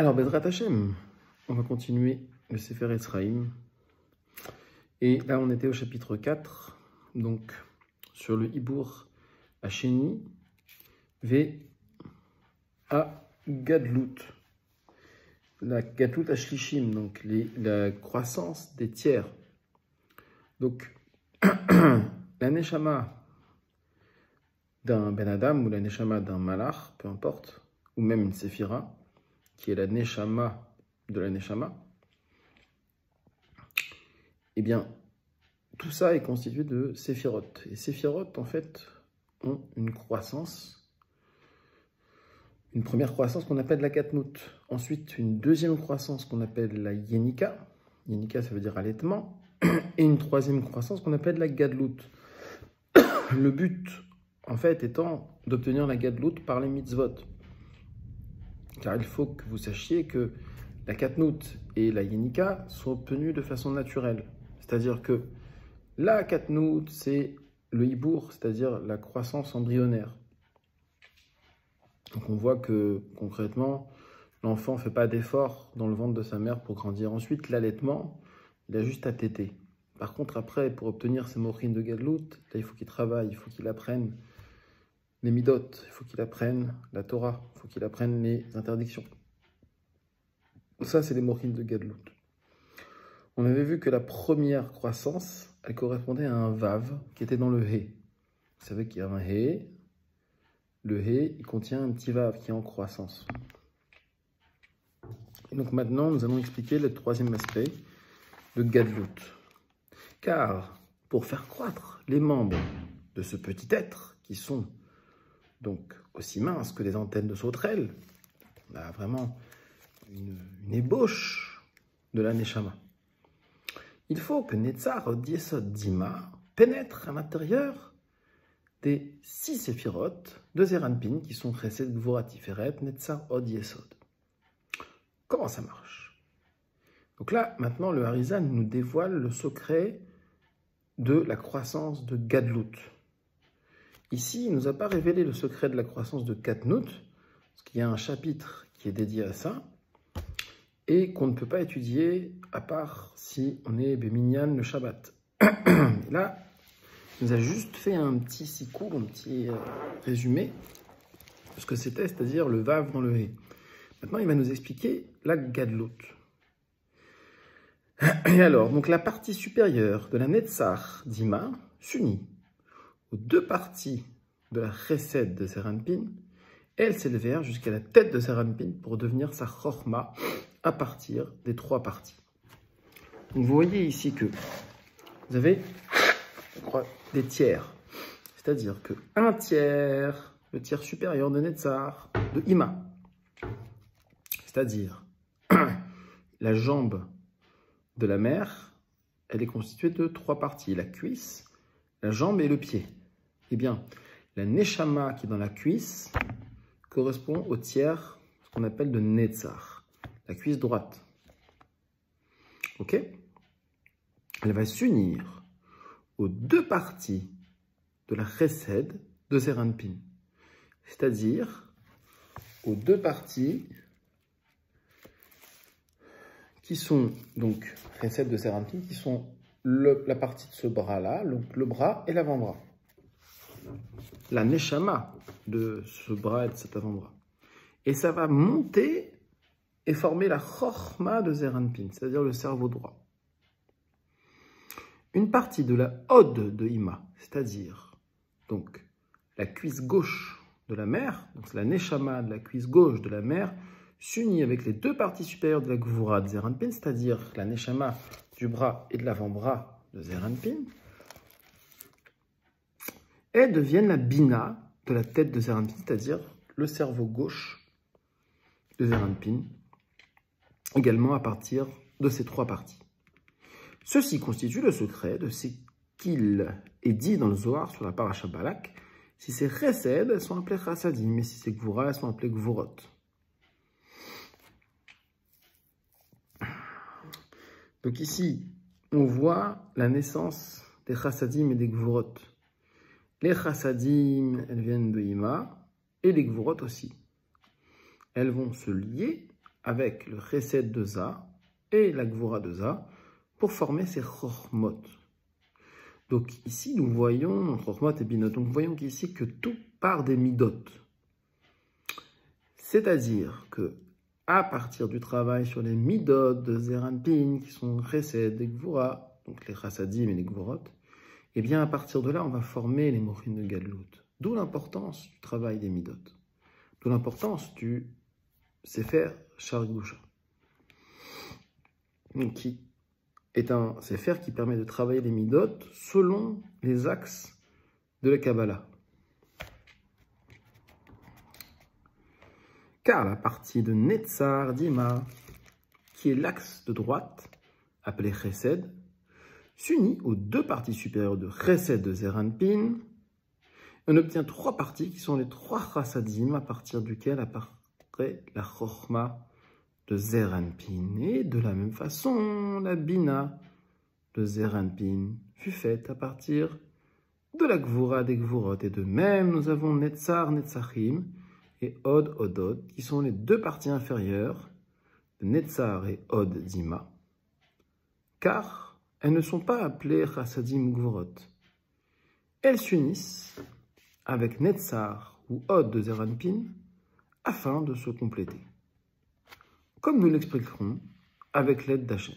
Alors, Bezrat Hashem, on va continuer le Sefer Etzraïm. Et là, on était au chapitre 4, donc sur le Hibour Hacheni, V à Gadlut. La Gadlut Ashlishim, donc la croissance des tiers. Donc, la Neshama d'un Ben Adam ou la Neshama d'un Malach, peu importe, ou même une Séphira, qui est la Neshama de la Neshama, eh bien, tout ça est constitué de Séphirot. Et Séphirot, en fait, ont une croissance, une première croissance qu'on appelle la Katnout. Ensuite, une deuxième croissance qu'on appelle la Yenika. Yenika, ça veut dire allaitement. Et une troisième croissance qu'on appelle la Gadlut. Le but, en fait, étant d'obtenir la Gadlut par les mitzvot. Car il faut que vous sachiez que la Katnout et la Yenika sont obtenues de façon naturelle. C'est-à-dire que la Katnout, c'est le Hibour, c'est-à-dire la croissance embryonnaire. Donc on voit que, concrètement, l'enfant ne fait pas d'effort dans le ventre de sa mère pour grandir. Ensuite, l'allaitement, il a juste à téter. Par contre, après, pour obtenir ces mochines de Gadlut, là, il faut qu'il travaille, il faut qu'il apprenne les midot, il faut qu'il apprenne la Torah, il faut qu'il apprenne les interdictions. Ça, c'est les mochines de Gadlut. On avait vu que la première croissance, elle correspondait à un vav qui était dans le hé. Vous savez qu'il y a un hé. Le hé, il contient un petit vav qui est en croissance. Et donc maintenant, nous allons expliquer le troisième aspect de Gadlut. Car pour faire croître les membres de ce petit être, qui sont donc aussi minces que les antennes de sauterelle, on a vraiment une ébauche de la Neshama. Il faut que Netzar Od Yesod Dima pénètre à l'intérieur des 6 séphirotes de Zeir Anpin qui sont Chesed, Gvura, Tiferet, Netzar Od Yesod. Comment ça marche? Donc là, maintenant, le Harizan nous dévoile le secret de la croissance de Gadlut. Ici, il ne nous a pas révélé le secret de la croissance de Katnout, parce qu'il y a un chapitre qui est dédié à ça, et qu'on ne peut pas étudier à part si on est Béminyan le Shabbat. Là, il nous a juste fait un petit sikou, un petit résumé de ce que c'était, c'est-à-dire le vav dans le hé. Maintenant, il va nous expliquer la Gadlut. Et alors, donc la partie supérieure de la Netzar d'Ima s'unit aux deux parties de la Chesed de Zeir Anpin, elles s'élevèrent jusqu'à la tête de Zeir Anpin pour devenir sa Chorma à partir des 3 parties. Donc vous voyez ici que vous avez, je crois, des tiers. C'est-à-dire que un tiers, le tiers supérieur de Netzar, de Ima, c'est-à-dire la jambe de la mère, elle est constituée de 3 parties, la cuisse, la jambe et le pied. Eh bien, la Neshama qui est dans la cuisse correspond au tiers, ce qu'on appelle de Netzar, la cuisse droite. Ok? Elle va s'unir aux 2 parties de la Chesed de Zeir Anpin, c'est-à-dire aux 2 parties qui sont donc Chesed de Zeir Anpin, qui sont la partie de ce bras-là, le bras et l'avant-bras. La Neshama de ce bras et de cet avant-bras. Et ça va monter et former la Chorma de Zeir Anpin, c'est-à-dire le cerveau droit. Une partie de la Od de Ima, c'est-à-dire donc la cuisse gauche de la mère, donc la Neshama de la cuisse gauche de la mère, s'unit avec les 2 parties supérieures de la Gvura de Zeir Anpin, c'est-à-dire la Neshama du bras et de l'avant-bras de Zeir Anpin, et deviennent la Bina de la tête de Zeir Anpin, c'est-à-dire le cerveau gauche de Zeir Anpin, également à partir de ces 3 parties. Ceci constitue le secret de ce qu'il est dit dans le Zohar sur la Parasha Balak. Si c'est Chesed, elles sont appelées Chassadim, mais si c'est Gvura, elles sont appelées Gvurot. Donc ici, on voit la naissance des Chassadim et des Gvurot. Les Chassadim, elles viennent de Ima, et les Gvurot aussi. Elles vont se lier avec le Chesed de Za et la Gvura de Za pour former ces Chochmot. Donc ici, nous voyons Chochmot et Binot. Donc nous voyons qu'ici que tout part des Midot. C'est-à-dire que à partir du travail sur les Midot de Zeranpin, qui sont Chesed et Gvura, donc les Chassadim et les Gvurot, et bien à partir de là, on va former les Mochim de Gadlut. D'où l'importance du travail des Midot. D'où l'importance du Sefer Sha'ar Kedusha, qui est un Sefer qui permet de travailler les Midot selon les axes de la Kabbalah. Car la partie de Netzar Dima, qui est l'axe de droite, appelé Chesed, s'unit aux deux parties supérieures de Chesed de Zeranpin. On obtient trois parties qui sont les trois Chassadim à partir duquel apparaît la Chochma de Zeranpin. Et de la même façon, la Bina de Zeranpin fut faite à partir de la Gvura des Gvurot. Et de même, nous avons Netzar, Netzachim et Od, Odot, qui sont les deux parties inférieures de Netzar et Od Dima, car elles ne sont pas appelées Chassadim ou Gvurot. Elles s'unissent avec Netzar ou Od de Zeranpin afin de se compléter, comme nous l'expliquerons avec l'aide d'Hachem.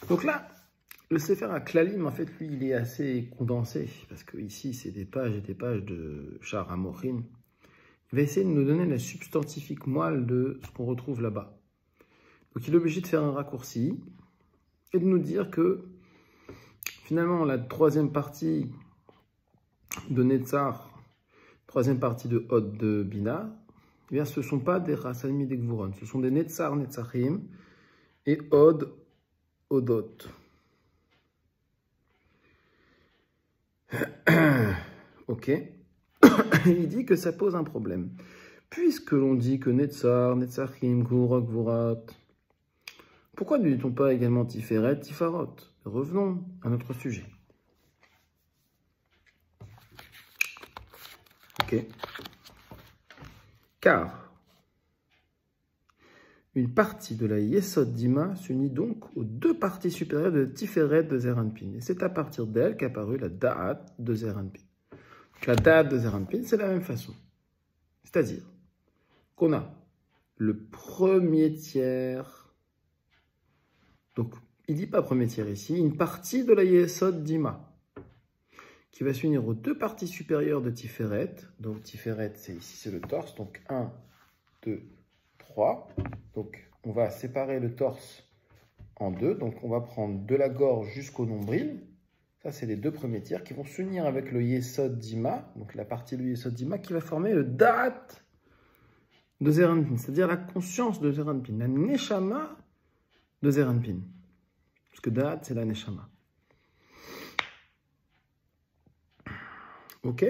Donc là, le Sefer HaKlalim, en fait, lui, il est assez condensé, parce que ici, c'est des pages et des pages de Sha'ar HaMochim. Il va essayer de nous donner la substantifique moelle de ce qu'on retrouve là-bas. Donc il est obligé de faire un raccourci et de nous dire que, finalement, la troisième partie de Netzar, troisième partie de Od de Bina, eh bien, ce ne sont pas des Chassadim et des Gvuron, ce sont des Netzar, Netzachim et Od, Odot. Ok. Il dit que ça pose un problème. Puisque l'on dit que Netzar, Netzachim, Gvura, Gvurat, pourquoi ne dit-on pas également Tiferet, Tifarot? Revenons à notre sujet. Ok. Car une partie de la Yesod Dima s'unit donc aux deux parties supérieures de Tiferet de Zeranpin. Et c'est à partir d'elle qu'apparut la Da'at de Zeranpin. La Da'at de Zeranpin, c'est la même façon. C'est-à-dire qu'on a le premier tiers. Donc, il ne dit pas premier tiers ici, une partie de la Yesod Dima qui va s'unir aux deux parties supérieures de Tiferet. Donc, Tiferet, c'est ici, c'est le torse. Donc, 1, 2, 3. Donc, on va séparer le torse en deux. Donc, on va prendre de la gorge jusqu'au nombril. Ça, c'est les deux premiers tiers qui vont s'unir avec le Yesod Dima, donc la partie du Yesod Dima qui va former le Da'at de Zeranpin, c'est-à-dire la conscience de Zeranpin, la Neshama de Zeranpin. Parce que Da'at, c'est la Neshama. Ok?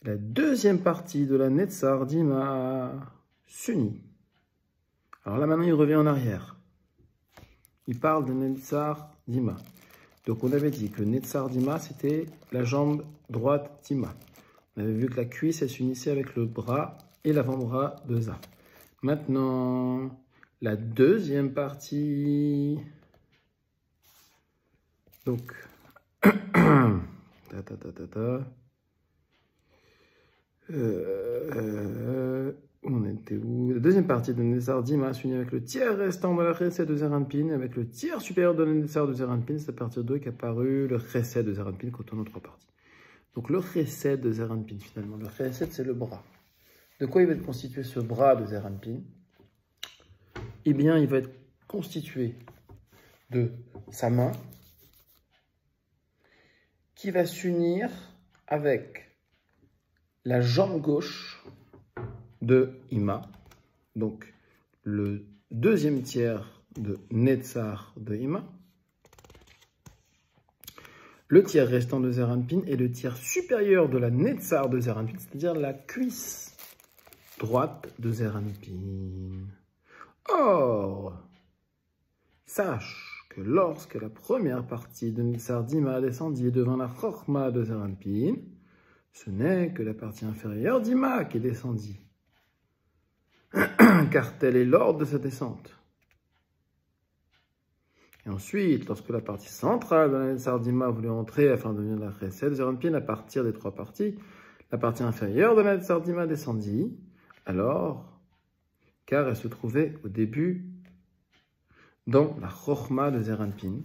La deuxième partie de la Netzar Dima s'unit. Alors là, maintenant, il revient en arrière. Il parle de Netzar Dima. Donc, on avait dit que Netzar Dima, c'était la jambe droite Dima. On avait vu que la cuisse, elle s'unissait avec le bras et l'avant-bras de Za. Maintenant, la deuxième partie. Donc, on était où? La deuxième partie de Netzar Dima s'unit avec le tiers restant de la Chesed de Zeranpin, avec le tiers supérieur de la Netzar de Zeranpin. C'est à partir d'eux qu'apparut le Chesed de Zeranpin quand on a trois parties. Donc le Chesed de Zeranpin, finalement. Le Chesed, c'est le bras. De quoi il va être constitué ce bras de Zeranpin? Eh bien, il va être constitué de sa main qui va s'unir avec la jambe gauche de Ima, donc le deuxième tiers de Netzar de Ima, le tiers restant de Zeranpin et le tiers supérieur de la Netzar de Zeranpin, c'est-à-dire la cuisse droite de Zeranpin. Or, sache que lorsque la première partie de Netzar Dima descendit devant la Chochma de Zeranpin, ce n'est que la partie inférieure d'Ima qui descendit. car tel est l'ordre de sa descente. Et ensuite, lorsque la partie centrale de la Netzar d'Ima voulait entrer afin de devenir la Chesed, Zeranpin, à partir des trois parties, la partie inférieure de la Netzar d'Ima descendit, alors, car elle se trouvait au début dans la Chochma de Zeranpin,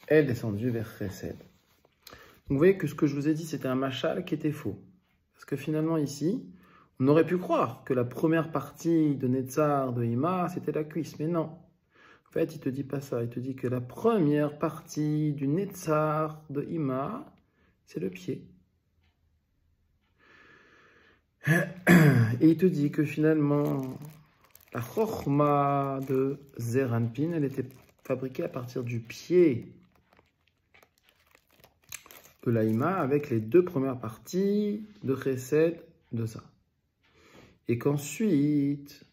elle est descendue vers Chesed. Donc vous voyez que ce que je vous ai dit, c'était un machal qui était faux. Parce que finalement ici, on aurait pu croire que la première partie de Netzar de Ima, c'était la cuisse, mais non. En fait, il ne te dit pas ça, il te dit que la première partie du Netzar de Ima, c'est le pied. Et il te dit que finalement, la Chochma de Zeranpin, elle était fabriquée à partir du pied de la Ima avec les deux premières parties de Chesed de ça. Et qu'ensuite,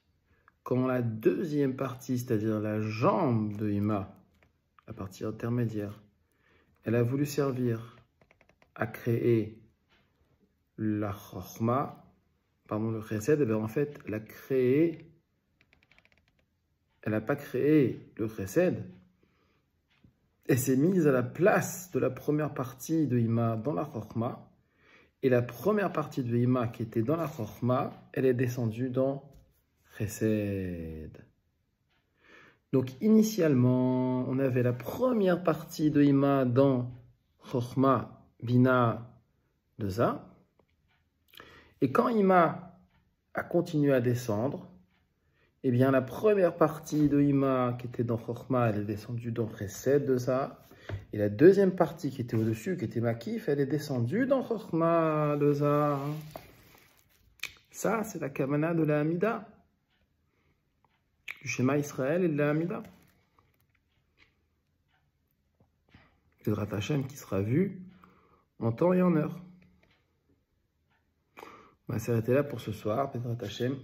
quand la deuxième partie, c'est-à-dire la jambe de Ima, la partie intermédiaire, elle a voulu servir à créer la Chochma, pardon, le Chesed, et bien en fait, elle n'a pas créé le Chesed, elle s'est mise à la place de la première partie de Ima dans la Chochma, et la première partie de Ima qui était dans la Chochma, elle est descendue dans Chesed. Donc initialement, on avait la première partie de Ima dans Chochma, Bina, de ça. Et quand Ima a continué à descendre, eh bien la première partie de Ima qui était dans Chochma, elle est descendue dans Chesed de ça. Et la deuxième partie qui était au-dessus, qui était Makif, elle est descendue dans Chochma de ça. Ça, c'est la Kavana de la Hamida, du schéma Israël et de la Hamida. Pedrat Hashem qui sera vu en temps et en heure. On va s'arrêter là pour ce soir, Pedrat Hashem.